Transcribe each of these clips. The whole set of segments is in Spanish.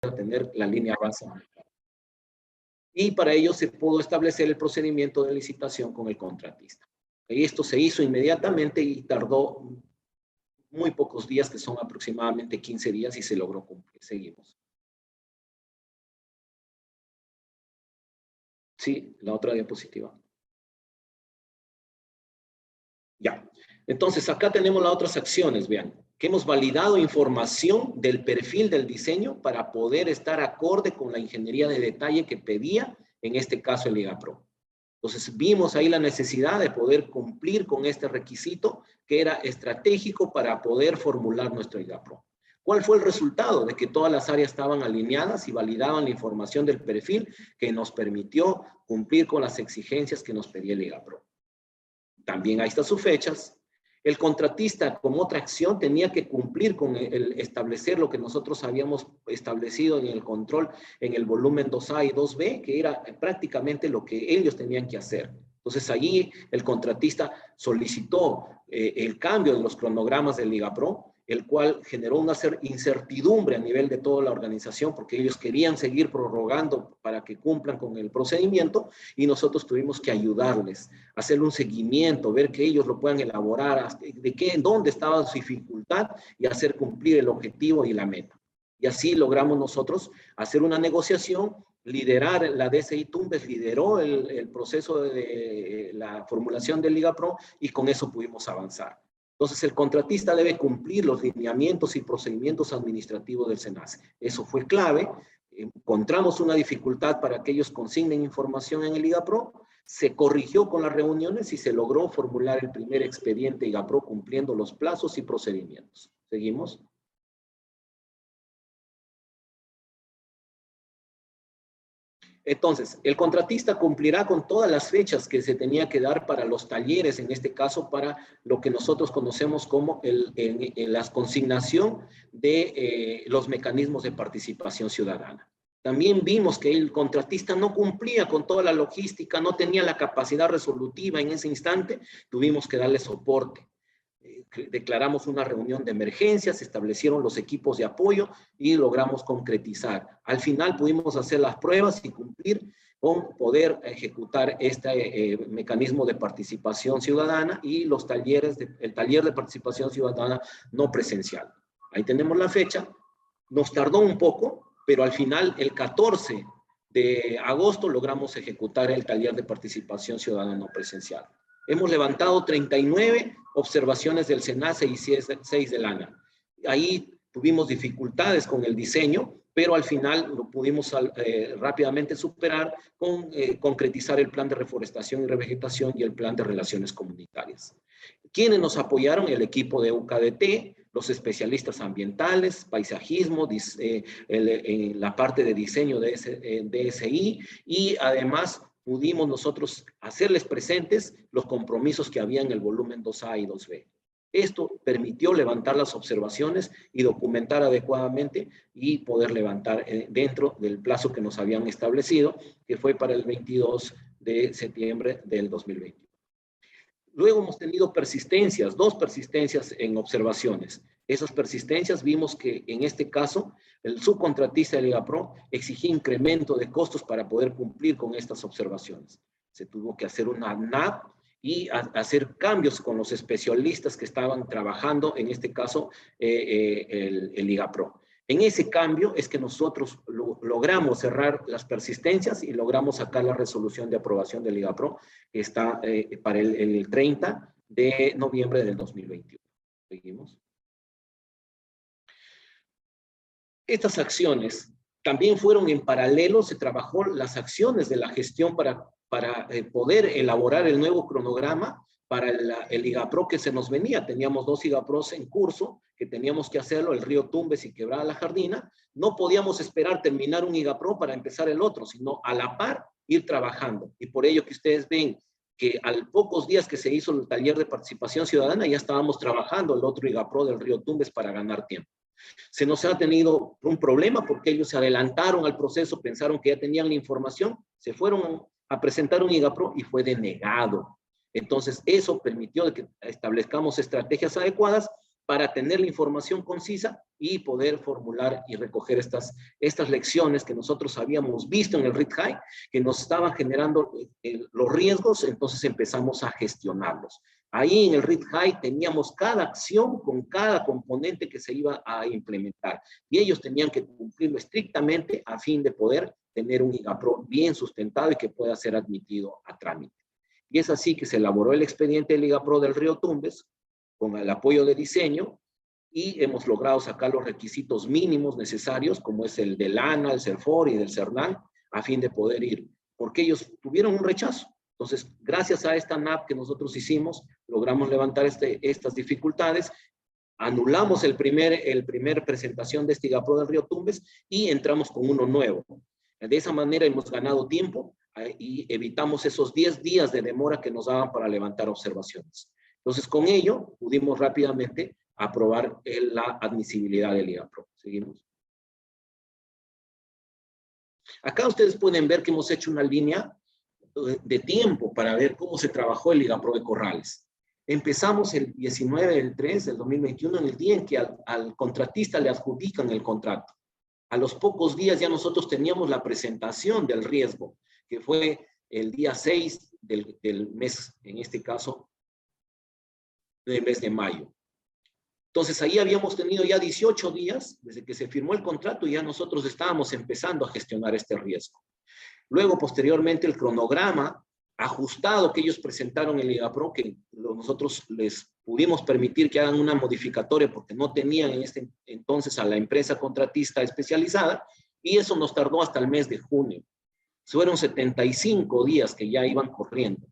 tener la línea base. Y para ello se pudo establecer el procedimiento de licitación con el contratista. Y esto se hizo inmediatamente y tardó muy pocos días, que son aproximadamente 15 días, y se logró cumplir. Seguimos. Sí, la otra diapositiva. Ya. Entonces, acá tenemos las otras acciones, vean, que hemos validado información del perfil del diseño para poder estar acorde con la ingeniería de detalle que pedía, en este caso, el IGAPRO. Entonces, vimos ahí la necesidad de poder cumplir con este requisito que era estratégico para poder formular nuestro IGAPRO. ¿Cuál fue el resultado? De que todas las áreas estaban alineadas y validaban la información del perfil que nos permitió cumplir con las exigencias que nos pedía el IGAPRO. También ahí están sus fechas. El contratista, como otra acción, tenía que cumplir con el establecer lo que nosotros habíamos establecido en el control, en el volumen 2A y 2B, que era prácticamente lo que ellos tenían que hacer. Entonces, allí el contratista solicitó el cambio de los cronogramas del IGAPRO, el cual generó una incertidumbre a nivel de toda la organización, porque ellos querían seguir prorrogando para que cumplan con el procedimiento, y nosotros tuvimos que ayudarles, hacer un seguimiento, ver que ellos lo puedan elaborar, dónde estaba su dificultad, y hacer cumplir el objetivo y la meta. Y así logramos nosotros hacer una negociación, liderar, la DCI Tumbes lideró el proceso de la formulación del IGAPRO, y con eso pudimos avanzar. Entonces, el contratista debe cumplir los lineamientos y procedimientos administrativos del SENACE. Eso fue clave. Encontramos una dificultad para que ellos consignen información en el IGAPRO, se corrigió con las reuniones y se logró formular el primer expediente IGAPRO cumpliendo los plazos y procedimientos. ¿Seguimos? Entonces, el contratista cumplirá con todas las fechas que se tenía que dar para los talleres, en este caso para lo que nosotros conocemos como la consignación de los mecanismos de participación ciudadana. También vimos que el contratista no cumplía con toda la logística, no tenía la capacidad resolutiva en ese instante, tuvimos que darle soporte. Declaramos una reunión de emergencia, se establecieron los equipos de apoyo y logramos concretizar. Al final pudimos hacer las pruebas y cumplir con poder ejecutar este mecanismo de participación ciudadana y los talleres, el taller de participación ciudadana no presencial. Ahí tenemos la fecha. Nos tardó un poco, pero al final, el 14 de agosto, logramos ejecutar el taller de participación ciudadana no presencial. Hemos levantado 39 observaciones del SENACE y 6 del ANA. Ahí tuvimos dificultades con el diseño, pero al final lo pudimos rápidamente superar con concretizar el plan de reforestación y revegetación y el plan de relaciones comunitarias. ¿Quiénes nos apoyaron? El equipo de UKDT, los especialistas ambientales, paisajismo, la parte de diseño de DSI, y además pudimos nosotros hacerles presentes los compromisos que había en el volumen 2A y 2B. Esto permitió levantar las observaciones y documentar adecuadamente y poder levantar dentro del plazo que nos habían establecido, que fue para el 22 de septiembre del 2020. Luego hemos tenido persistencias, 2 persistencias en observaciones. Esas persistencias vimos que en este caso el subcontratista del IGAPRO exigía incremento de costos para poder cumplir con estas observaciones. Se tuvo que hacer una NAP y hacer cambios con los especialistas que estaban trabajando, en este caso el IGAPRO. En ese cambio es que nosotros logramos cerrar las persistencias y logramos sacar la resolución de aprobación del IGAPRO, que está para el 30 de noviembre del 2021. Seguimos. Estas acciones también fueron en paralelo, se trabajó las acciones de la gestión para poder elaborar el nuevo cronograma para el IGAPRO que se nos venía. Teníamos 2 IGAPROs en curso, que teníamos que hacerlo, el Río Tumbes y Quebrada La Jardina. No podíamos esperar terminar un IGAPRO para empezar el otro, sino a la par ir trabajando. Y por ello que ustedes ven que a pocos días que se hizo el taller de participación ciudadana, ya estábamos trabajando el otro IGAPRO del Río Tumbes para ganar tiempo. Se nos ha tenido un problema porque ellos se adelantaron al proceso, pensaron que ya tenían la información, se fueron a presentar un IGAPRO y fue denegado. Entonces, eso permitió que establezcamos estrategias adecuadas para tener la información concisa y poder formular y recoger estas lecciones que nosotros habíamos visto en el RIT High, que nos estaban generando los riesgos, entonces empezamos a gestionarlos. Ahí en el RIT High teníamos cada acción con cada componente que se iba a implementar y ellos tenían que cumplirlo estrictamente a fin de poder tener un IGAPRO bien sustentado y que pueda ser admitido a trámite. Y es así que se elaboró el expediente del IGAPRO del Río Tumbes con el apoyo de diseño y hemos logrado sacar los requisitos mínimos necesarios, como es el del ANA, el CERFOR y del CERNAN, a fin de poder ir, porque ellos tuvieron un rechazo. Entonces, gracias a esta NAP que nosotros hicimos, logramos levantar estas dificultades, anulamos el primer presentación de este IGAPRO del Río Tumbes y entramos con uno nuevo. De esa manera hemos ganado tiempo y evitamos esos 10 días de demora que nos daban para levantar observaciones. Entonces, con ello, pudimos rápidamente aprobar la admisibilidad del IGAPRO. Seguimos. Acá ustedes pueden ver que hemos hecho una línea de tiempo para ver cómo se trabajó el IGAPRO de Corrales. Empezamos el 19 del 3 del 2021, en el día en que al contratista le adjudican el contrato. A los pocos días ya nosotros teníamos la presentación del riesgo, que fue el día 6 del mes, en este caso, del mes de mayo. Entonces ahí habíamos tenido ya 18 días desde que se firmó el contrato y ya nosotros estábamos empezando a gestionar este riesgo. Luego, posteriormente, el cronograma ajustado que ellos presentaron en el IGAPRO, que nosotros les pudimos permitir que hagan una modificatoria porque no tenían en este entonces a la empresa contratista especializada, y eso nos tardó hasta el mes de junio. Fueron 75 días que ya iban corriendo.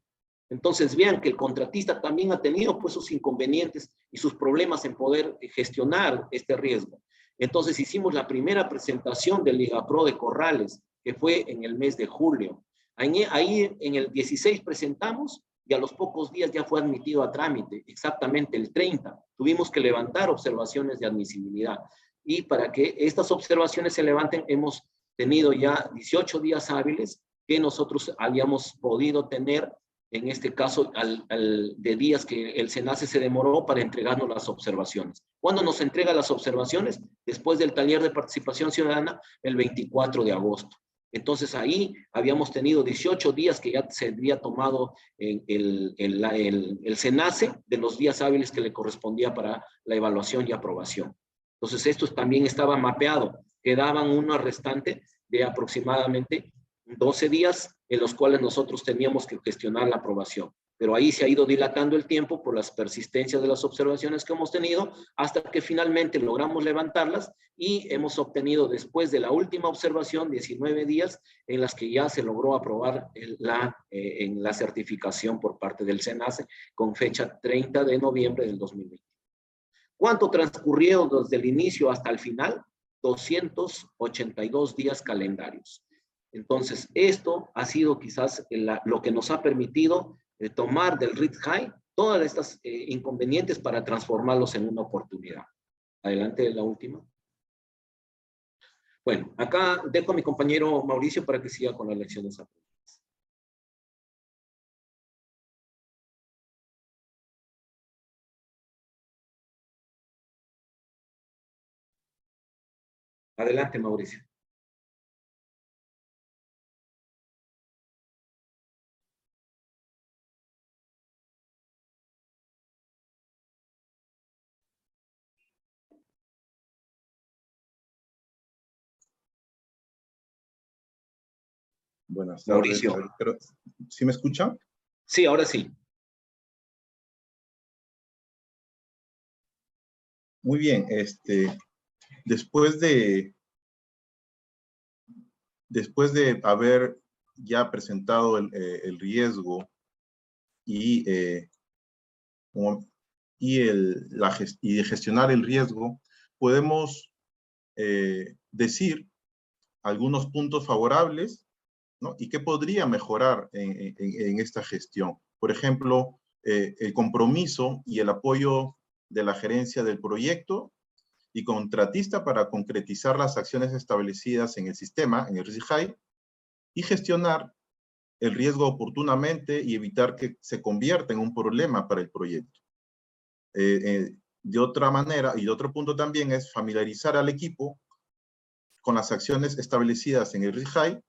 Entonces vean que el contratista también ha tenido pues sus inconvenientes y sus problemas en poder gestionar este riesgo. Entonces hicimos la primera presentación del IGAPRO de Corrales, que fue en el mes de julio. Ahí en el 16 presentamos y a los pocos días ya fue admitido a trámite, exactamente el 30. Tuvimos que levantar observaciones de admisibilidad. Y para que estas observaciones se levanten, hemos tenido ya 18 días hábiles que nosotros habíamos podido tener, en este caso, de días que el SENACE se demoró para entregarnos las observaciones. ¿Cuándo nos entrega las observaciones? Después del taller de participación ciudadana, el 24 de agosto. Entonces ahí habíamos tenido 18 días que ya se había tomado el SENACE de los días hábiles que le correspondía para la evaluación y aprobación. Entonces esto también estaba mapeado. Quedaban una restante de aproximadamente 12 días en los cuales nosotros teníamos que gestionar la aprobación. Pero ahí se ha ido dilatando el tiempo por las persistencias de las observaciones que hemos tenido, hasta que finalmente logramos levantarlas y hemos obtenido después de la última observación 19 días en las que ya se logró aprobar en la certificación por parte del SENACE con fecha 30 de noviembre del 2020. ¿Cuánto transcurrió desde el inicio hasta el final? 282 días calendarios. Entonces, esto ha sido quizás lo que nos ha permitido tomar del RIT High todas estas inconvenientes para transformarlos en una oportunidad. Adelante, la última. Bueno, acá dejo a mi compañero Mauricio para que siga con las lecciones. Adelante, Mauricio. Buenas tardes. Mauricio. ¿Sí me escuchan? Sí, ahora sí. Muy bien. Después de haber ya presentado el riesgo y de gestionar el riesgo, podemos decir algunos puntos favorables, ¿no? Y qué podría mejorar en esta gestión. Por ejemplo, el compromiso y el apoyo de la gerencia del proyecto y contratista para concretizar las acciones establecidas en el sistema, en el RIT High, y gestionar el riesgo oportunamente y evitar que se convierta en un problema para el proyecto. De otra manera, y de otro punto también, es familiarizar al equipo con las acciones establecidas en el RIGI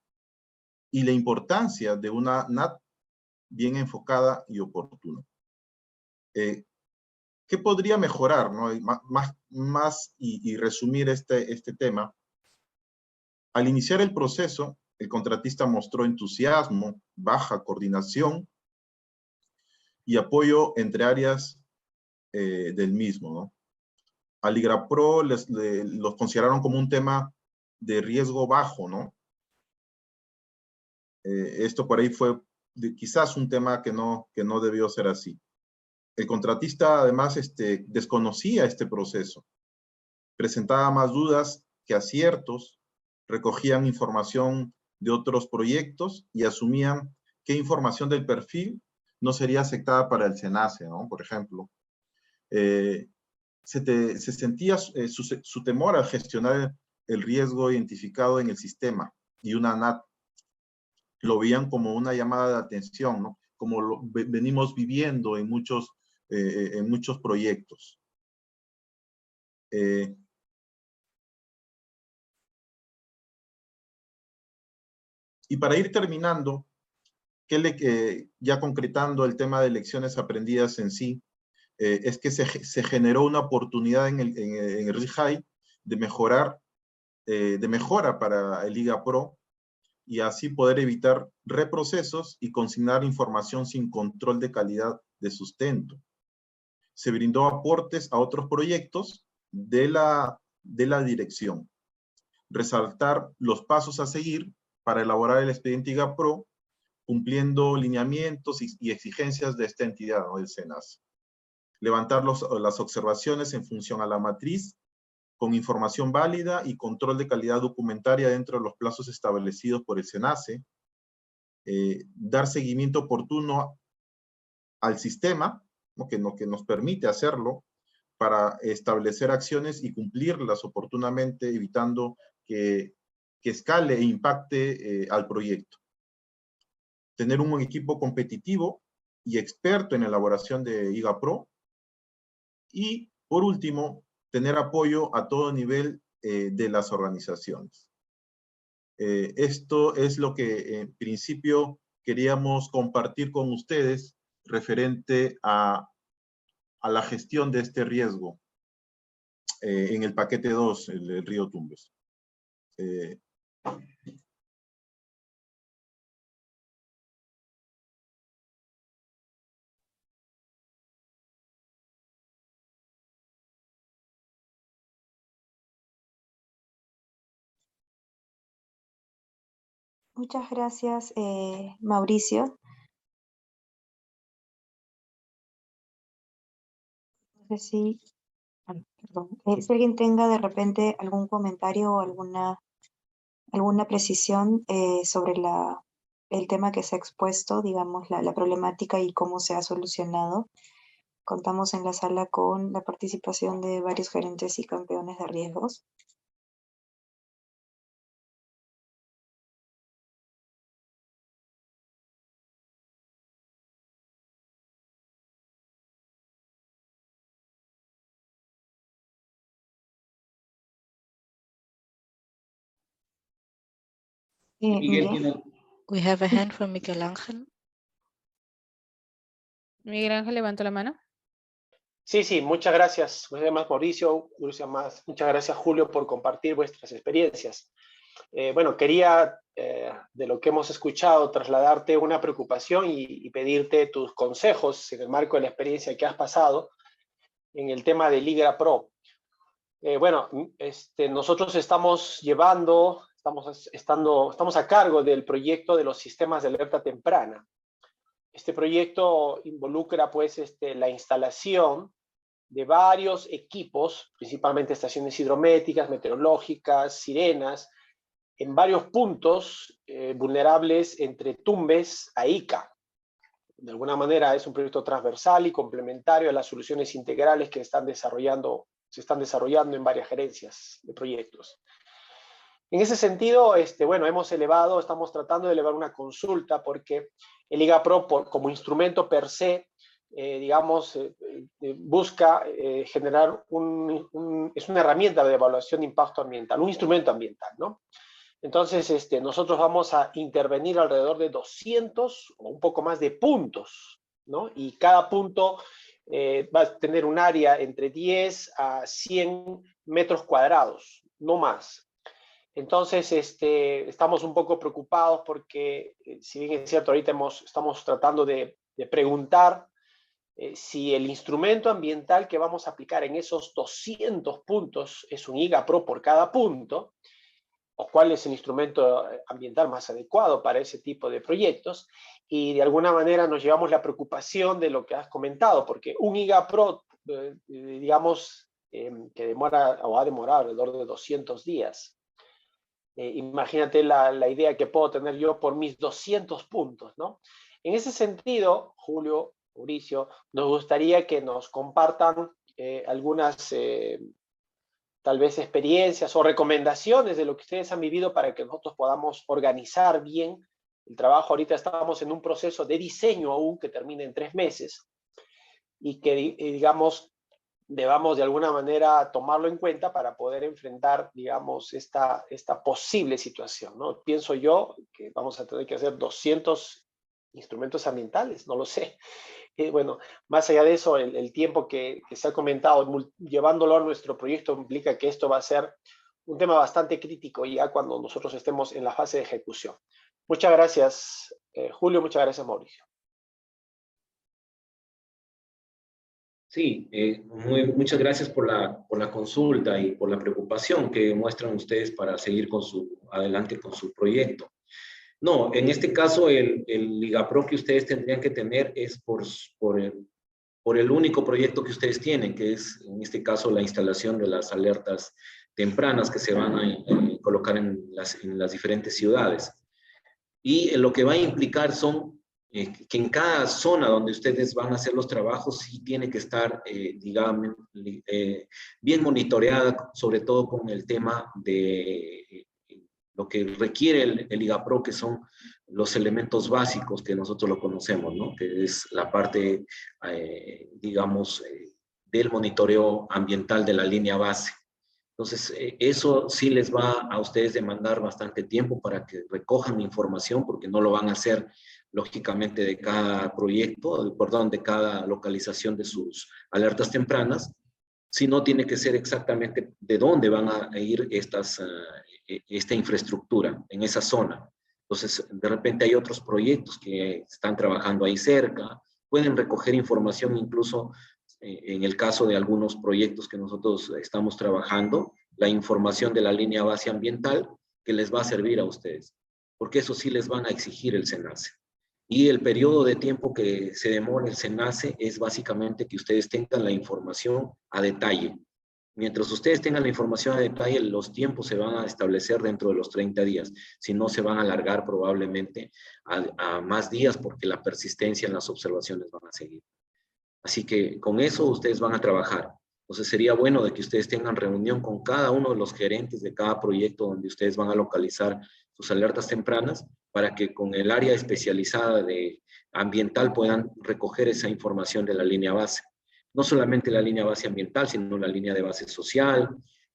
y la importancia de una NAT bien enfocada y oportuna. ¿Qué podría mejorar, ¿no? Y resumir este tema? Al iniciar el proceso, el contratista mostró entusiasmo, baja coordinación y apoyo entre áreas del mismo, ¿no? Al IGRAPRO los consideraron como un tema de riesgo bajo, ¿no? Esto por ahí fue quizás un tema que no debió ser así. El contratista además desconocía este proceso, presentaba más dudas que aciertos, recogían información de otros proyectos y asumían qué información del perfil no sería aceptada para el SENACE, ¿no? Por ejemplo. Se sentía su temor al gestionar el riesgo identificado en el sistema y una NAT. Lo veían como una llamada de atención, ¿no? Como lo venimos viviendo en muchos proyectos. Y para ir terminando, ya concretando el tema de lecciones aprendidas en sí, es que se generó una oportunidad en el RIGI de mejora para el IGAPRO y así poder evitar reprocesos y consignar información sin control de calidad de sustento. Se brindó aportes a otros proyectos de la dirección. Resaltar los pasos a seguir para elaborar el expediente IGAPRO, cumpliendo lineamientos y exigencias de esta entidad, ¿no? Del SENACE. Levantar las observaciones en función a la matriz, con información válida y control de calidad documentaria dentro de los plazos establecidos por el SENACE. Dar seguimiento oportuno al sistema, ¿no? que nos permite hacerlo, para establecer acciones y cumplirlas oportunamente, evitando que escale e impacte al proyecto. Tener un equipo competitivo y experto en elaboración de IGAPRO. Y, por último, tener apoyo a todo nivel de las organizaciones. Esto es lo que, en principio, queríamos compartir con ustedes referente a la gestión de este riesgo en el paquete 2, el río Tumbes. Muchas gracias, Mauricio. No sé si, perdón, si alguien tenga de repente algún comentario o alguna precisión sobre el tema que se ha expuesto, digamos, la problemática y cómo se ha solucionado. Contamos en la sala con la participación de varios gerentes y campeones de riesgos. Miguel Miguel. tiene... We have a hand from Miguel Ángel. Miguel Ángel levantó la mano. Sí, muchas gracias. Muchas gracias, Mauricio. Muchas gracias, Julio, por compartir vuestras experiencias. Bueno, quería, de lo que hemos escuchado, trasladarte una preocupación y pedirte tus consejos en el marco de la experiencia que has pasado en el tema del IGRAPRO. Bueno, nosotros estamos a cargo del proyecto de los sistemas de alerta temprana. Este proyecto involucra, pues, la instalación de varios equipos, principalmente estaciones hidrométricas, meteorológicas, sirenas, en varios puntos vulnerables entre Tumbes a Ica. De alguna manera es un proyecto transversal y complementario a las soluciones integrales que se están desarrollando en varias gerencias de proyectos. En ese sentido, bueno, estamos tratando de elevar una consulta porque el IGAPRO, como instrumento per se, busca generar es una herramienta de evaluación de impacto ambiental, un instrumento ambiental, ¿no? Entonces, nosotros vamos a intervenir alrededor de 200 o un poco más de puntos, ¿no? Y cada punto va a tener un área entre 10 a 100 metros cuadrados, no más. Entonces, estamos un poco preocupados porque, si bien es cierto, ahorita estamos tratando de preguntar si el instrumento ambiental que vamos a aplicar en esos 200 puntos es un IGAPRO por cada punto, o cuál es el instrumento ambiental más adecuado para ese tipo de proyectos, y de alguna manera nos llevamos la preocupación de lo que has comentado, porque un IGAPRO, digamos, que demora o ha demorado alrededor de 200 días. Imagínate la idea que puedo tener yo por mis 200 puntos, ¿no? En ese sentido, Julio, Mauricio, nos gustaría que nos compartan algunas, tal vez, experiencias o recomendaciones de lo que ustedes han vivido para que nosotros podamos organizar bien el trabajo. Ahorita estamos en un proceso de diseño aún que termina en 3 meses y que, digamos, debamos de alguna manera tomarlo en cuenta para poder enfrentar, digamos, esta posible situación, ¿no? Pienso yo que vamos a tener que hacer 200 instrumentos ambientales, no lo sé. Bueno, más allá de eso, el tiempo que se ha comentado, llevándolo a nuestro proyecto, implica que esto va a ser un tema bastante crítico ya cuando nosotros estemos en la fase de ejecución. Muchas gracias, Julio, muchas gracias, Mauricio. Sí, muchas gracias por la consulta y por la preocupación que muestran ustedes para seguir adelante con su proyecto. No, en este caso el IGAPRO que ustedes tendrían que tener es por el único proyecto que ustedes tienen, que es en este caso la instalación de las alertas tempranas que se van a colocar en las diferentes ciudades. Y lo que va a implicar son que en cada zona donde ustedes van a hacer los trabajos sí tiene que estar, digamos, bien monitoreada, sobre todo con el tema de lo que requiere el IGAPRO, que son los elementos básicos que nosotros lo conocemos, ¿no? Que es la parte, digamos, del monitoreo ambiental de la línea base. Entonces, eso sí les va a ustedes demandar bastante tiempo para que recojan información, porque no lo van a hacer, lógicamente, de cada proyecto, perdón, de cada localización de sus alertas tempranas, sino tiene que ser exactamente de dónde van a ir esta infraestructura, en esa zona. Entonces, de repente hay otros proyectos que están trabajando ahí cerca, pueden recoger información incluso en el caso de algunos proyectos que nosotros estamos trabajando, la información de la línea base ambiental que les va a servir a ustedes, porque eso sí les van a exigir el SENACE. Y el periodo de tiempo que se demora el SENACE es básicamente que ustedes tengan la información a detalle. Mientras ustedes tengan la información a detalle, los tiempos se van a establecer dentro de los 30 días. Si no, se van a alargar probablemente a más días porque la persistencia en las observaciones van a seguir. Así que con eso ustedes van a trabajar. Entonces sería bueno de que ustedes tengan reunión con cada uno de los gerentes de cada proyecto donde ustedes van a localizar sus alertas tempranas para que con el área especializada de ambiental puedan recoger esa información de la línea base. No solamente la línea base ambiental, sino la línea de base social.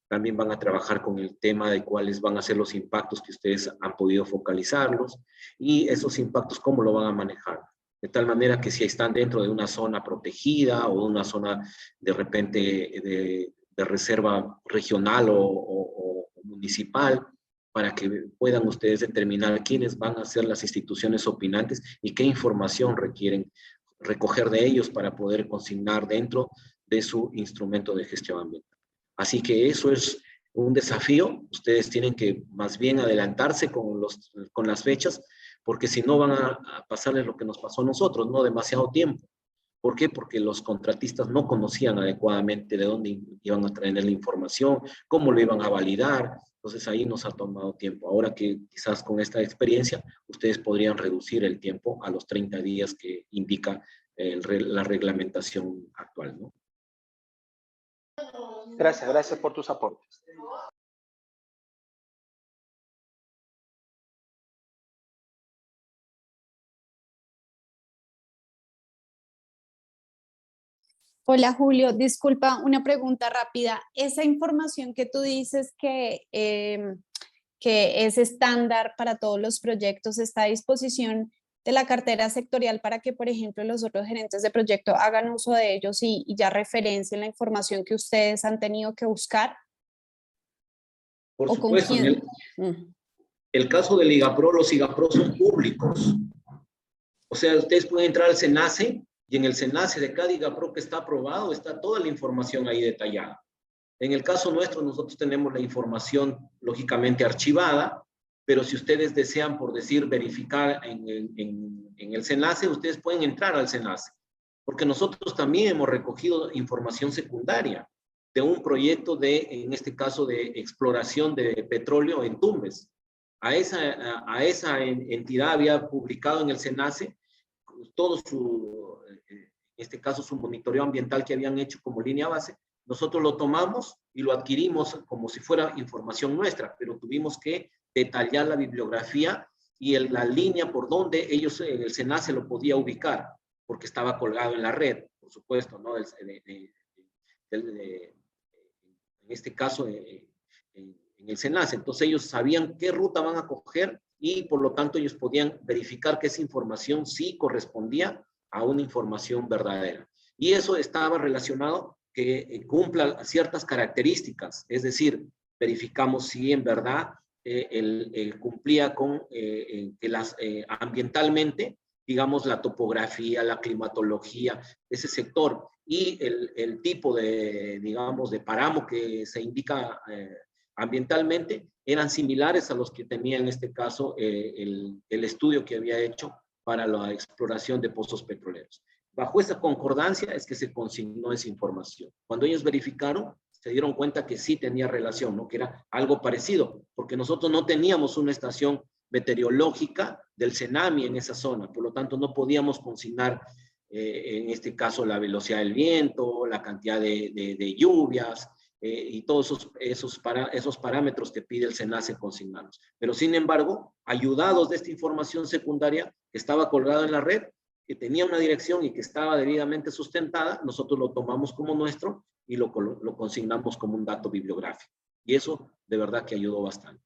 También van a trabajar con el tema de cuáles van a ser los impactos que ustedes han podido focalizarlos y esos impactos, cómo lo van a manejar. De tal manera que si están dentro de una zona protegida o una zona de repente de reserva regional o municipal, para que puedan ustedes determinar quiénes van a ser las instituciones opinantes y qué información requieren recoger de ellos para poder consignar dentro de su instrumento de gestión ambiental. Así que eso es un desafío. Ustedes tienen que más bien adelantarse con las fechas, porque si no van a pasarles lo que nos pasó a nosotros, no demasiado tiempo. ¿Por qué? Porque los contratistas no conocían adecuadamente de dónde iban a traer la información, cómo lo iban a validar. Entonces ahí nos ha tomado tiempo. Ahora que quizás con esta experiencia ustedes podrían reducir el tiempo a los 30 días que indica la reglamentación actual, ¿no? Gracias por tus aportes. Hola Julio, disculpa, una pregunta rápida. Esa información que tú dices que es estándar para todos los proyectos, ¿está a disposición de la cartera sectorial para que, por ejemplo, los otros gerentes de proyecto hagan uso de ellos y ya referencien la información que ustedes han tenido que buscar? Por ¿O con supuesto, quién? el caso del IGAPRO, los IGAPRO son públicos. O sea, ustedes pueden entrar al SENACE y en el SENACE de cada IGAPRO que está aprobado está toda la información ahí detallada. En el caso nuestro, nosotros tenemos la información lógicamente archivada, pero si ustedes desean, por decir, verificar en el SENACE, ustedes pueden entrar al SENACE, porque nosotros también hemos recogido información secundaria de un proyecto en este caso, de exploración de petróleo en Tumbes. A esa entidad había publicado en el SENACE todo en este caso, su monitoreo ambiental que habían hecho como línea base. Nosotros lo tomamos y lo adquirimos como si fuera información nuestra, pero tuvimos que detallar la bibliografía y la línea por donde ellos, el SENACE lo podía ubicar, porque estaba colgado en la red, por supuesto, ¿no? En este caso, en el SENACE. Entonces ellos sabían qué ruta van a coger y por lo tanto ellos podían verificar que esa información sí correspondía a una información verdadera. Y eso estaba relacionado que cumpla ciertas características, es decir, verificamos si en verdad cumplía con ambientalmente, digamos, la topografía, la climatología de ese sector y el tipo de, digamos, de páramo que se indica ambientalmente eran similares a los que tenía en este caso el estudio que había hecho para la exploración de pozos petroleros. Bajo esa concordancia es que se consignó esa información. Cuando ellos verificaron, se dieron cuenta que sí tenía relación, ¿no? Que era algo parecido, porque nosotros no teníamos una estación meteorológica del CENAMI en esa zona, por lo tanto no podíamos consignar en este caso la velocidad del viento, la cantidad de lluvias y todos esos parámetros que pide el SENACE consignarlos. Pero sin embargo, ayudados de esta información secundaria que estaba colgada en la red, que tenía una dirección y que estaba debidamente sustentada, nosotros lo tomamos como nuestro y lo consignamos como un dato bibliográfico. Y eso de verdad que ayudó bastante.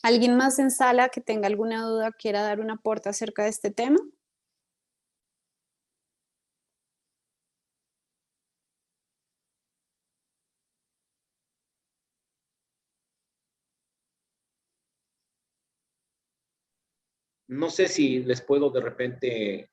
¿Alguien más en sala que tenga alguna duda quiera dar un aporte acerca de este tema? No sé si les puedo de repente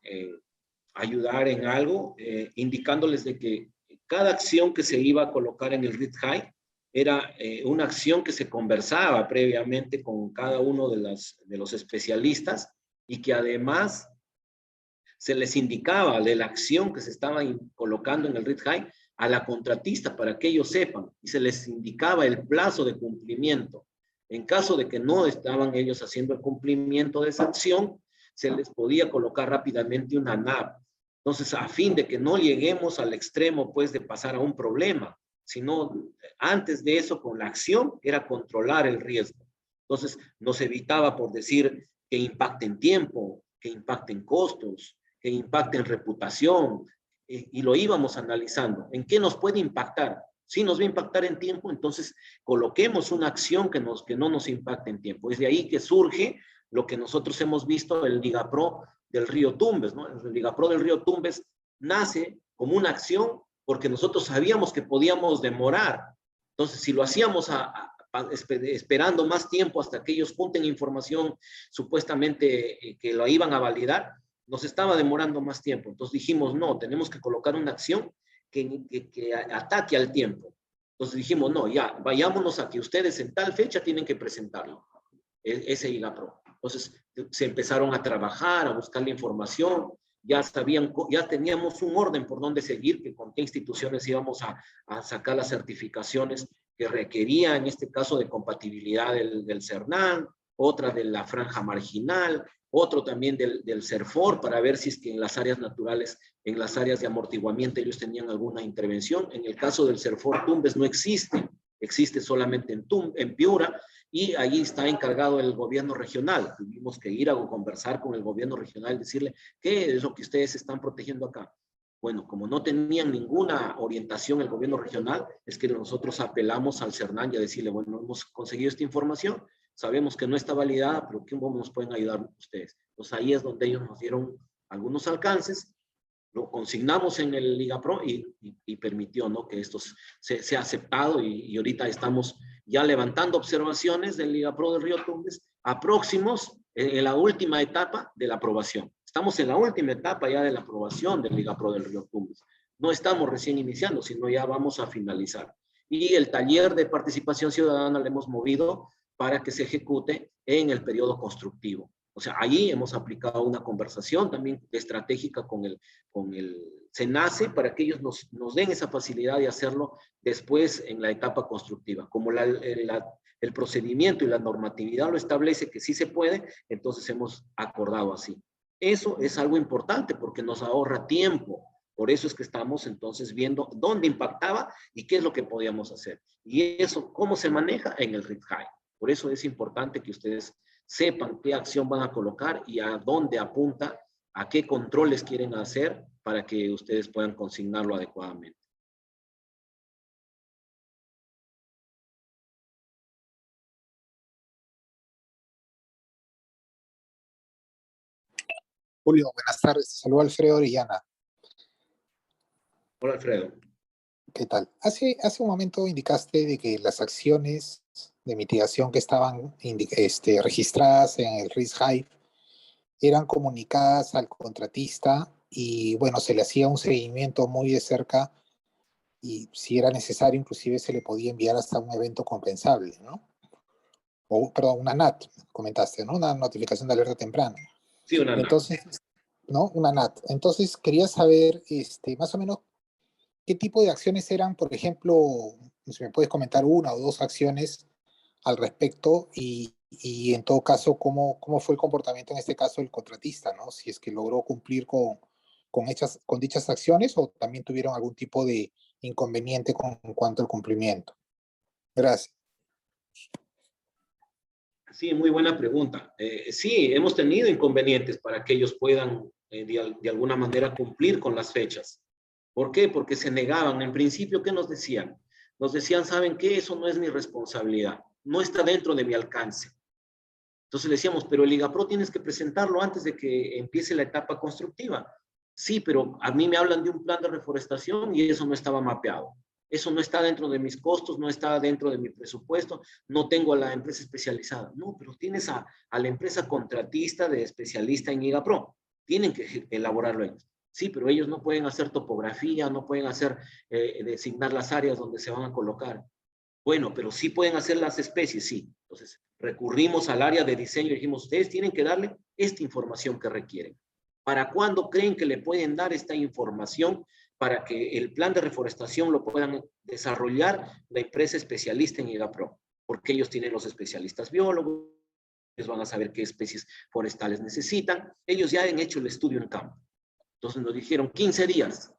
ayudar en algo, indicándoles de que cada acción que se iba a colocar en el RIT High era una acción que se conversaba previamente con cada uno de los especialistas y que además se les indicaba de la acción que se estaba colocando en el RIT High a la contratista para que ellos sepan y se les indicaba el plazo de cumplimiento. En caso de que no estaban ellos haciendo el cumplimiento de esa acción, se les podía colocar rápidamente una NAP. Entonces, a fin de que no lleguemos al extremo, pues, de pasar a un problema, sino antes de eso, con la acción, era controlar el riesgo. Entonces, nos evitaba, por decir, que impacte en tiempo, que impacte en costos, que impacte en reputación, y lo íbamos analizando. ¿En qué nos puede impactar? Si nos va a impactar en tiempo, entonces coloquemos una acción que no nos impacte en tiempo. Es de ahí que surge lo que nosotros hemos visto, el LIGAPRO del río Tumbes, ¿no? El LIGAPRO del río Tumbes nace como una acción porque nosotros sabíamos que podíamos demorar. Entonces, si lo hacíamos esperando más tiempo hasta que ellos junten información supuestamente que lo iban a validar, nos estaba demorando más tiempo. Entonces dijimos, no, tenemos que colocar una acción que ataque al tiempo. Entonces dijimos, no, ya, vayámonos a que ustedes en tal fecha tienen que presentarlo, ese IGAPRO. Entonces se empezaron a trabajar, a buscar la información, ya teníamos un orden por dónde seguir, que con qué instituciones íbamos a sacar las certificaciones que requería, en este caso, de compatibilidad del CERNAN, otra de la franja marginal, otro también del CERFOR, para ver si es que en las áreas naturales, en las áreas de amortiguamiento, ellos tenían alguna intervención. En el caso del CERFOR Tumbes no existe, existe solamente en Piura, y ahí está encargado el gobierno regional. Tuvimos que ir a conversar con el gobierno regional, decirle, ¿qué es lo que ustedes están protegiendo acá? Bueno, como no tenían ninguna orientación el gobierno regional, es que nosotros apelamos al CERNAN y a decirle, bueno, hemos conseguido esta información, sabemos que no está validada, pero ¿cómo nos pueden ayudar ustedes? Pues ahí es donde ellos nos dieron algunos alcances, lo consignamos en el LigaPro y permitió, ¿no?, que esto sea aceptado, y ahorita estamos ya levantando observaciones del LigaPro del Río Tumbes a próximos en la última etapa de la aprobación. Estamos en la última etapa ya de la aprobación del LigaPro del Río Tumbes. No estamos recién iniciando, sino ya vamos a finalizar. Y el taller de participación ciudadana lo hemos movido para que se ejecute en el periodo constructivo. O sea, ahí hemos aplicado una conversación también estratégica con el SENACE para que ellos nos den esa facilidad de hacerlo después en la etapa constructiva. Como el procedimiento y la normatividad lo establece que sí se puede, entonces hemos acordado así. Eso es algo importante porque nos ahorra tiempo. Por eso es que estamos entonces viendo dónde impactaba y qué es lo que podíamos hacer. Y eso, ¿cómo se maneja? En el RITHAI. Por eso es importante que ustedes sepan qué acción van a colocar y a dónde apunta, a qué controles quieren hacer para que ustedes puedan consignarlo adecuadamente. Julio, buenas tardes. Saludo a Alfredo Orellana. Hola, Alfredo. ¿Qué tal? Hace un momento indicaste de que las acciones de mitigación que estaban registradas en el RISC-HIVE eran comunicadas al contratista y, bueno, se le hacía un seguimiento muy de cerca y, si era necesario, inclusive se le podía enviar hasta un evento compensable, ¿no? O, perdón, una NAT, comentaste, ¿no? Una notificación de alerta temprana. Sí, una NAT. Entonces, ¿no? Una NAT. Entonces, quería saber, más o menos, ¿qué tipo de acciones eran? Por ejemplo, si me puedes comentar una o dos acciones al respecto y en todo caso, ¿cómo fue el comportamiento en este caso del contratista, ¿no? Si es que logró cumplir con dichas acciones o también tuvieron algún tipo de inconveniente en cuanto al cumplimiento. Gracias. Sí, muy buena pregunta. Sí, hemos tenido inconvenientes para que ellos puedan de alguna manera cumplir con las fechas. ¿Por qué? Porque se negaban. En principio, ¿qué nos decían? Nos decían, ¿saben qué? Eso no es mi responsabilidad. No está dentro de mi alcance. Entonces le decíamos, pero el LigaPro tienes que presentarlo antes de que empiece la etapa constructiva. Sí, pero a mí me hablan de un plan de reforestación y eso no estaba mapeado. Eso no está dentro de mis costos, no está dentro de mi presupuesto, no tengo a la empresa especializada. No, pero tienes a la empresa contratista de especialista en LigaPro. Tienen que elaborarlo ellos. Sí, pero ellos no pueden hacer topografía, no pueden hacer, designar las áreas donde se van a colocar. Bueno, pero sí pueden hacer las especies, sí. Entonces, recurrimos al área de diseño y dijimos, ustedes tienen que darle esta información que requieren. ¿Para cuándo creen que le pueden dar esta información para que el plan de reforestación lo puedan desarrollar la empresa especialista en LigaPro? Porque ellos tienen los especialistas biólogos, ellos van a saber qué especies forestales necesitan, ellos ya han hecho el estudio en campo. Entonces nos dijeron 15 días.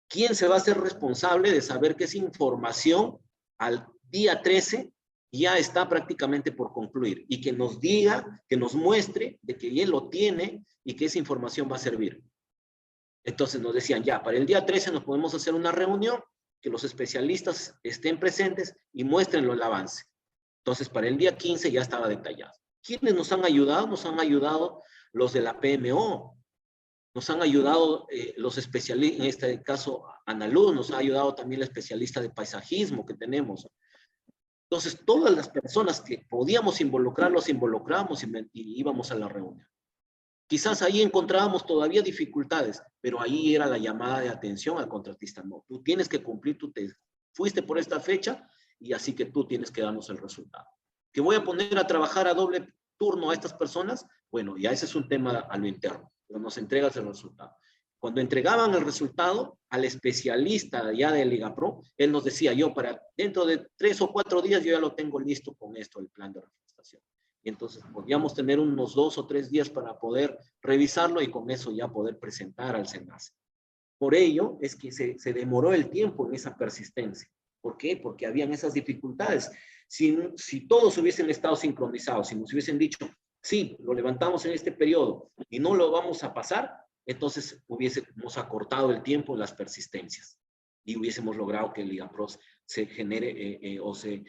¿Quién se va a hacer responsable de saber que esa información al día 13 ya está prácticamente por concluir y que nos diga, que nos muestre de que él lo tiene y que esa información va a servir? Entonces nos decían, ya, para el día 13 nos podemos hacer una reunión, que los especialistas estén presentes y muéstrenlo el avance. Entonces, para el día 15 ya estaba detallado. ¿Quiénes nos han ayudado? Nos han ayudado los de la PMO, nos han ayudado los especialistas, en este caso Analuz, nos ha ayudado también la especialista de paisajismo que tenemos. Entonces, todas las personas que podíamos involucrar, los involucramos y íbamos a la reunión. Quizás ahí encontrábamos todavía dificultades, pero ahí era la llamada de atención al contratista. No, tú tienes que cumplir, tú te fuiste por esta fecha y así que tú tienes que darnos el resultado. ¿Que voy a poner a trabajar a doble turno a estas personas? Bueno, ya ese es un tema a lo interno, pero nos entregas el resultado. Cuando entregaban el resultado al especialista ya de LigaPro, él nos decía, yo para dentro de 3 o 4 días yo ya lo tengo listo con esto, el plan de reforestación. Y entonces podíamos tener unos 2 o 3 días para poder revisarlo y con eso ya poder presentar al SENACE. Por ello es que se demoró el tiempo en esa persistencia. ¿Por qué? Porque habían esas dificultades. Si todos hubiesen estado sincronizados, si nos hubiesen dicho, sí, lo levantamos en este periodo y no lo vamos a pasar, entonces hubiésemos acortado el tiempo en las persistencias y hubiésemos logrado que el IGAPROS se genere o se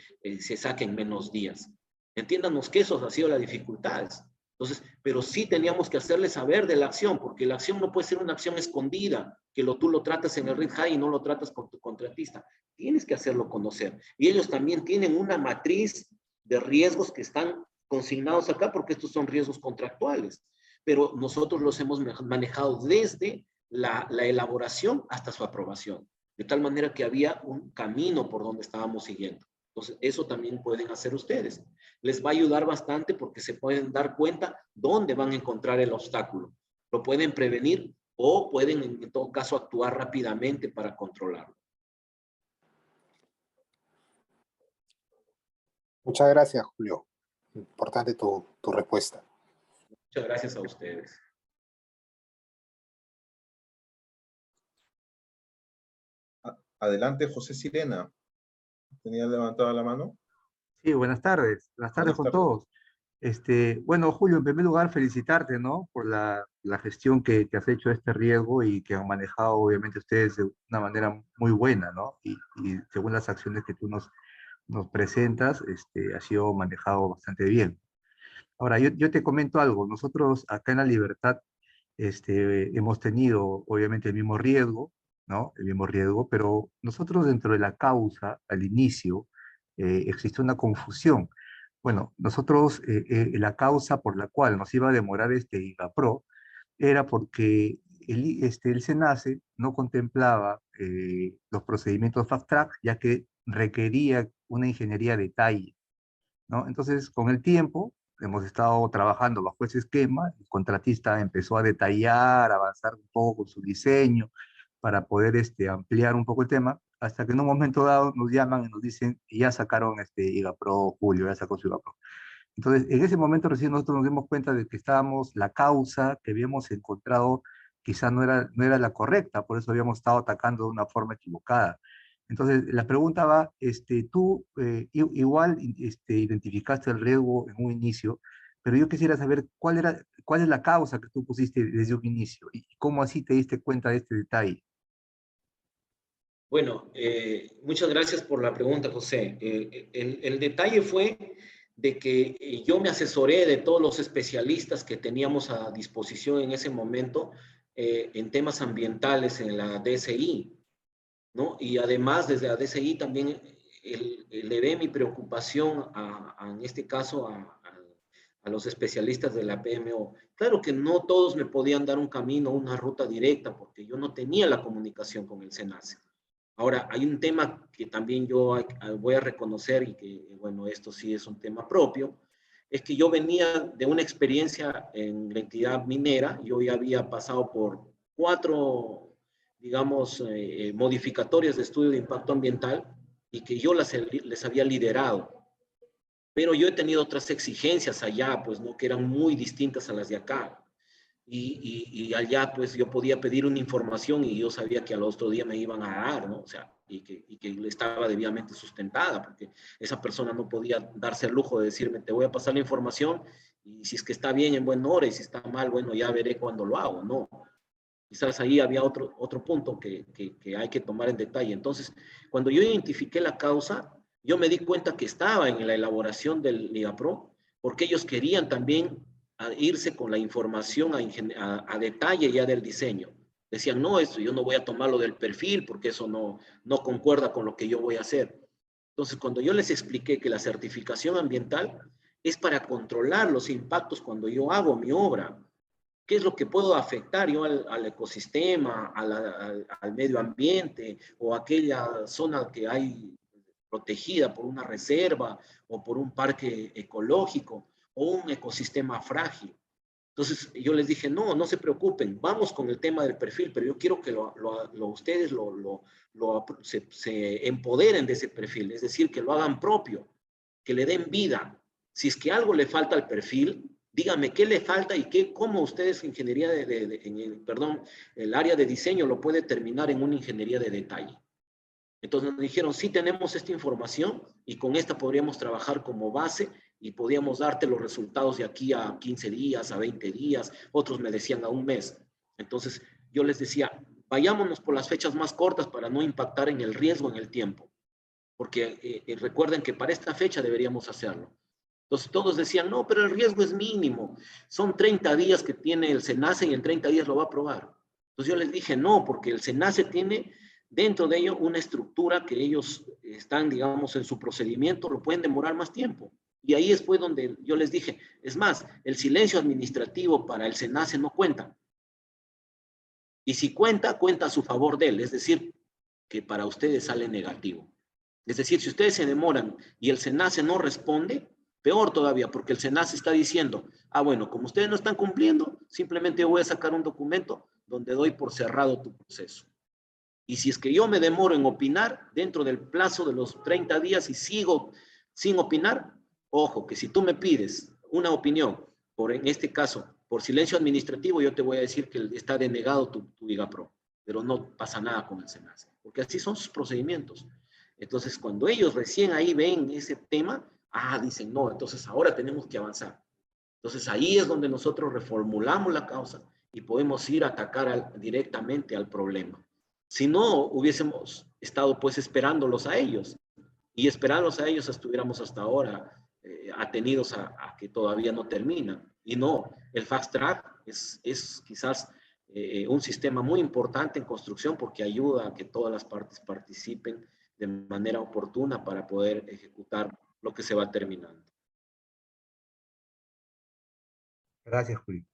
saque en menos días. Entiéndanos que eso ha sido las dificultades. Entonces, pero sí teníamos que hacerles saber de la acción, porque la acción no puede ser una acción escondida, que tú lo tratas en el Red High y no lo tratas con tu contratista. Tienes que hacerlo conocer. Y ellos también tienen una matriz de riesgos que están consignados acá, porque estos son riesgos contractuales. Pero nosotros los hemos manejado desde la elaboración hasta su aprobación. De tal manera que había un camino por donde estábamos siguiendo. Entonces, eso también pueden hacer ustedes. Les va a ayudar bastante porque se pueden dar cuenta dónde van a encontrar el obstáculo. Lo pueden prevenir o pueden, en todo caso, actuar rápidamente para controlarlo. Muchas gracias, Julio. Importante tu respuesta. Muchas gracias a ustedes. Adelante, José Sirena. ¿Tenía levantada la mano? Sí, buenas tardes. Buenas tardes con todos. Bueno, Julio, en primer lugar, felicitarte, ¿no? Por la gestión que has hecho de este riesgo y que han manejado, obviamente, ustedes de una manera muy buena, ¿no? Y según las acciones que tú nos presentas, ha sido manejado bastante bien. Ahora, yo te comento algo. Nosotros acá en La Libertad hemos tenido, obviamente, el mismo riesgo, ¿no? El mismo riesgo, pero nosotros dentro de la causa, al inicio, existe una confusión. Bueno, nosotros, la causa por la cual nos iba a demorar este IGAPRO era porque el SENACE no contemplaba los procedimientos fast track, ya que requería una ingeniería de detalle, ¿no? Entonces, con el tiempo, hemos estado trabajando bajo ese esquema, el contratista empezó a detallar, avanzar un poco con su diseño para poder ampliar un poco el tema, hasta que en un momento dado nos llaman y nos dicen, ya sacaron IGAPRO, Julio, ya sacó su IGAPRO. Entonces, en ese momento recién nosotros nos dimos cuenta de que la causa que habíamos encontrado quizá no era la correcta, por eso habíamos estado atacando de una forma equivocada. Entonces, la pregunta va, tú igual identificaste el riesgo en un inicio, pero yo quisiera saber cuál es la causa que tú pusiste desde un inicio y cómo así te diste cuenta de este detalle. Bueno, muchas gracias por la pregunta, José. El detalle fue de que yo me asesoré de todos los especialistas que teníamos a disposición en ese momento en temas ambientales en la DSI, ¿no? Y además desde la DSI también elevé mi preocupación en este caso a los especialistas de la PMO. Claro que no todos me podían dar un camino, una ruta directa, porque yo no tenía la comunicación con el SENACE. Ahora, hay un tema que también yo voy a reconocer y que, bueno, esto sí es un tema propio, es que yo venía de una experiencia en la entidad minera, yo ya había pasado por 4, digamos, modificatorias de estudio de impacto ambiental y que yo les había liderado. Pero yo he tenido otras exigencias allá, pues, ¿no? Que eran muy distintas a las de acá. Y allá pues yo podía pedir una información y yo sabía que al otro día me iban a dar, ¿no? O sea, y que estaba debidamente sustentada, porque esa persona no podía darse el lujo de decirme, te voy a pasar la información y si es que está bien en buen hora y si está mal, bueno, ya veré cuándo lo hago, ¿no? Quizás ahí había otro punto que hay que tomar en detalle. Entonces, cuando yo identifiqué la causa, yo me di cuenta que estaba en la elaboración del IGAPRO, porque ellos querían también irse con la información a detalle ya del diseño. Decían, no, esto yo no voy a tomarlo del perfil porque eso no concuerda con lo que yo voy a hacer. Entonces, cuando yo les expliqué que la certificación ambiental es para controlar los impactos cuando yo hago mi obra, ¿qué es lo que puedo afectar yo al ecosistema, al medio ambiente o aquella zona que hay protegida por una reserva o por un parque ecológico o un ecosistema frágil? Entonces yo les dije, no se preocupen, vamos con el tema del perfil, pero yo quiero que ustedes se empoderen de ese perfil, es decir, que lo hagan propio, que le den vida, Si es que algo le falta al perfil, dígame qué le falta y cómo ustedes ingeniería el área de diseño lo puede terminar en una ingeniería de detalle. Entonces nos dijeron, sí tenemos esta información y con esta podríamos trabajar como base y podíamos darte los resultados de aquí a 15 días, a 20 días, otros me decían a un mes. Entonces yo les decía, vayámonos por las fechas más cortas para no impactar en el riesgo en el tiempo, porque recuerden que para esta fecha deberíamos hacerlo. Entonces todos decían, no, pero el riesgo es mínimo, son 30 días que tiene el SENACE y en 30 días lo va a aprobar. Entonces yo les dije, no, porque el SENACE tiene dentro de ello una estructura que ellos están, digamos, en su procedimiento, lo pueden demorar más tiempo. Y ahí fue donde yo les dije, es más, el silencio administrativo para el SENACE no cuenta. Y si cuenta, cuenta a su favor de él, es decir, que para ustedes sale negativo. Es decir, si ustedes se demoran y el SENACE no responde, peor todavía, porque el SENACE está diciendo, ah, bueno, como ustedes no están cumpliendo, simplemente voy a sacar un documento donde doy por cerrado tu proceso. Y si es que yo me demoro en opinar dentro del plazo de los 30 días y sigo sin opinar, ojo, que si tú me pides una opinión, en este caso, por silencio administrativo, yo te voy a decir que está denegado tu IGAPRO, pero no pasa nada con el SENACE, porque así son sus procedimientos. Entonces, cuando ellos recién ahí ven ese tema, dicen, no, entonces ahora tenemos que avanzar. Entonces, ahí es donde nosotros reformulamos la causa y podemos ir a atacar directamente al problema. Si no, hubiésemos estado pues esperándolos a ellos y esperándolos a ellos estuviéramos hasta ahora atenidos a que todavía no termina. Y no, el fast track es quizás un sistema muy importante en construcción porque ayuda a que todas las partes participen de manera oportuna para poder ejecutar lo que se va terminando. Gracias, Julio.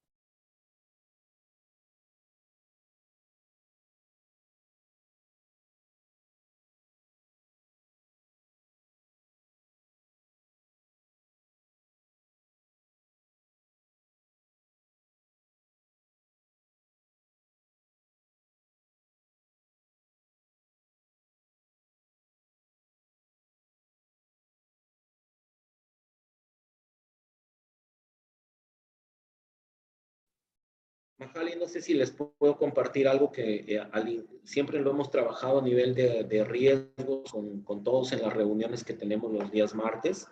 Majali, no sé si les puedo compartir algo que siempre lo hemos trabajado a nivel de riesgos con todos en las reuniones que tenemos los días martes.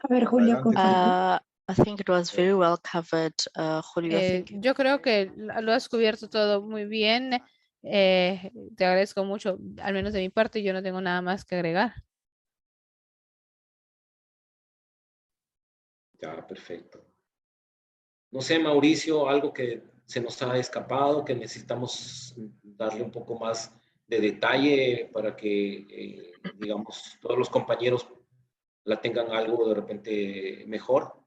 A ver, Julio, Adelante. I think it was very well covered, Julio. I think Yo creo que lo has cubierto todo muy bien. Te agradezco mucho, al menos de mi parte, yo no tengo nada más que agregar. Ya, perfecto. No sé, Mauricio, algo que se nos ha escapado, que necesitamos darle un poco más de detalle para que, digamos, todos los compañeros la tengan algo de repente mejor.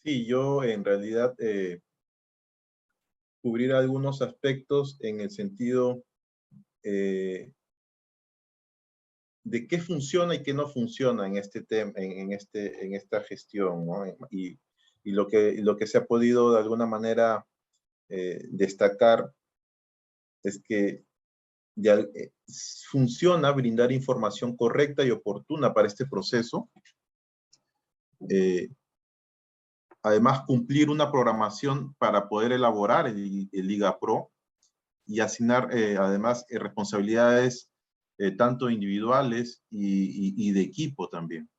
Sí, yo en realidad cubrir algunos aspectos en el sentido de qué funciona y qué no funciona en este tema, en esta gestión, ¿no? Y lo que se ha podido de alguna manera destacar es que ya, funciona brindar información correcta y oportuna para este proceso. Además, cumplir una programación para poder elaborar el IGAPRO y asignar, además, responsabilidades tanto individuales y de equipo también.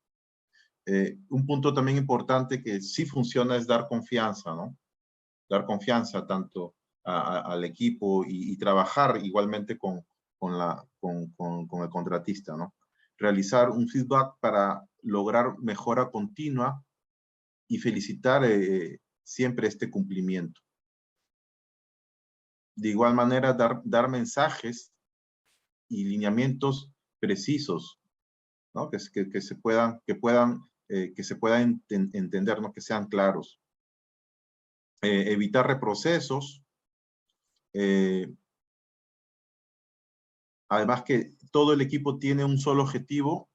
Un punto también importante que sí funciona es dar confianza, ¿no? Dar confianza tanto al equipo y trabajar igualmente con el contratista, ¿no? Realizar un feedback para lograr mejora continua y felicitar siempre este cumplimiento. De igual manera, dar mensajes y lineamientos precisos, ¿no? Que se puedan entender, ¿no? Que sean claros. Evitar reprocesos. Además que todo el equipo tiene un solo objetivo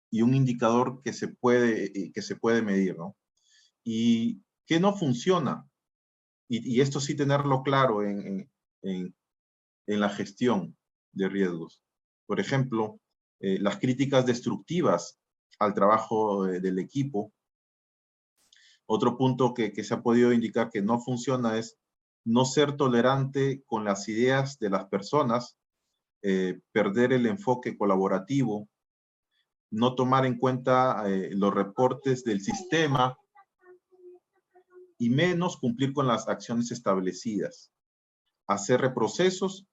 y un indicador que se puede medir, ¿no? Y ¿qué no funciona? Y esto sí tenerlo claro en la gestión de riesgos. Por ejemplo, las críticas destructivas al trabajo del equipo. Otro punto que se ha podido indicar que no funciona es no ser tolerante con las ideas de las personas, perder el enfoque colaborativo, no tomar en cuenta los reportes del sistema y menos cumplir con las acciones establecidas. Hacer reprocesos,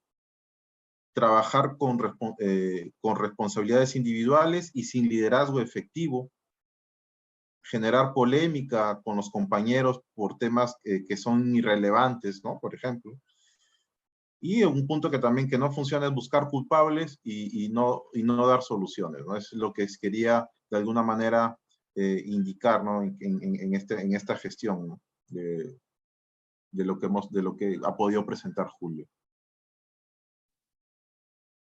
trabajar con responsabilidades individuales y sin liderazgo efectivo, generar polémica con los compañeros por temas que son irrelevantes, ¿no? Por ejemplo. Y un punto que también que no funciona es buscar culpables y no dar soluciones, ¿no? Es lo que quería de alguna manera indicar, ¿no? en esta gestión, ¿no? de lo que ha podido presentar Julio.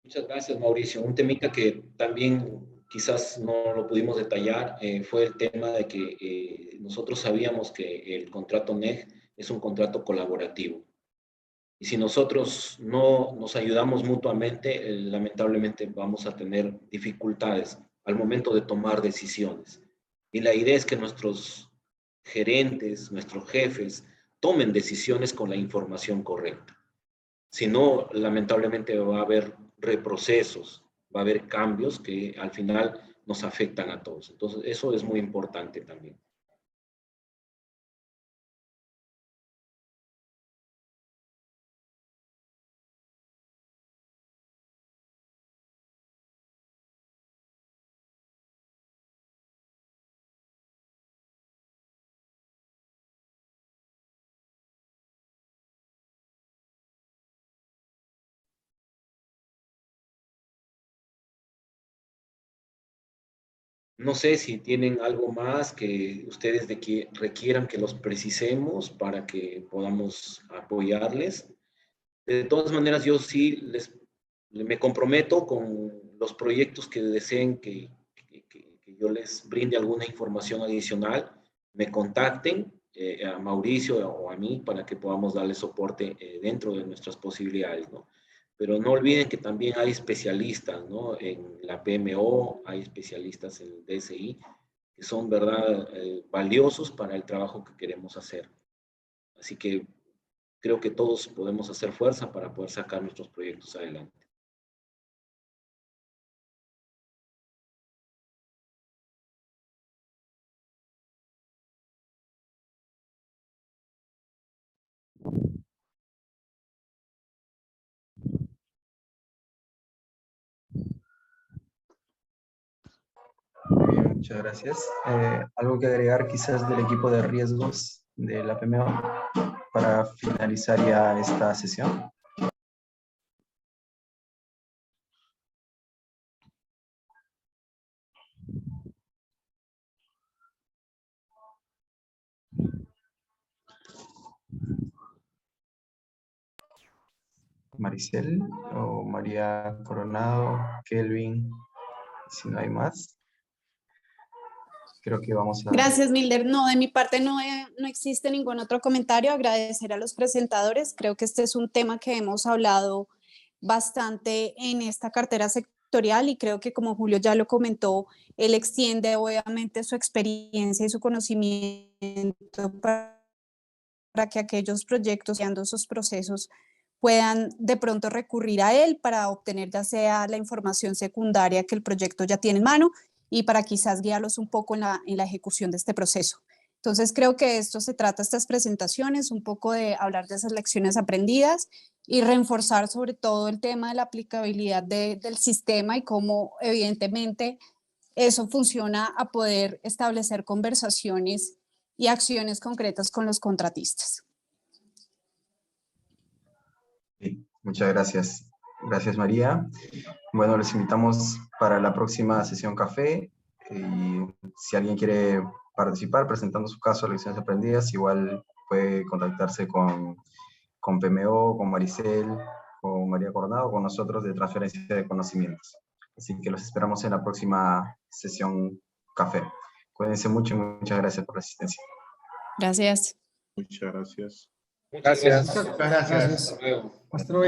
Muchas gracias, Mauricio. Un temita que también quizás no lo pudimos detallar fue el tema de que nosotros sabíamos que el contrato NEG es un contrato colaborativo. Y si nosotros no nos ayudamos mutuamente, lamentablemente vamos a tener dificultades al momento de tomar decisiones. Y la idea es que nuestros gerentes, nuestros jefes, tomen decisiones con la información correcta. Si no, lamentablemente va a haber reprocesos, va a haber cambios que al final nos afectan a todos. Entonces, eso es muy importante también. No sé si tienen algo más que ustedes requieran que los precisemos para que podamos apoyarles. De todas maneras, yo sí me comprometo con los proyectos que deseen que yo les brinde alguna información adicional, me contacten a Mauricio o a mí para que podamos darle soporte dentro de nuestras posibilidades, ¿no? Pero no olviden que también hay especialistas, ¿no? En la PMO, hay especialistas en el DSI, que son, ¿verdad?, valiosos para el trabajo que queremos hacer. Así que creo que todos podemos hacer fuerza para poder sacar nuestros proyectos adelante. Muy bien, muchas gracias. ¿Algo que agregar quizás del equipo de riesgos de la PMO para finalizar ya esta sesión? Maricel o María Coronado, Kelvin, si no hay más. Creo que vamos a... Gracias, Milder. No, de mi parte no existe ningún otro comentario. Agradecer a los presentadores. Creo que este es un tema que hemos hablado bastante en esta cartera sectorial y creo que, como Julio ya lo comentó, él extiende obviamente su experiencia y su conocimiento para que aquellos proyectos y esos procesos puedan de pronto recurrir a él para obtener ya sea la información secundaria que el proyecto ya tiene en mano y para quizás guiarlos un poco en la ejecución de este proceso. Entonces creo que esto se trata, estas presentaciones, un poco de hablar de esas lecciones aprendidas y reforzar sobre todo el tema de la aplicabilidad del sistema y cómo evidentemente eso funciona a poder establecer conversaciones y acciones concretas con los contratistas. Sí, muchas gracias. Gracias, María. Bueno, les invitamos para la próxima sesión café. Y si alguien quiere participar presentando su caso de lecciones aprendidas, igual puede contactarse con PMO, con Maricel, con María Coronado, con nosotros de transferencia de conocimientos. Así que los esperamos en la próxima sesión café. Cuídense mucho y muchas gracias por la asistencia. Gracias. Muchas gracias. Muchas gracias. Muchas gracias. Hasta luego.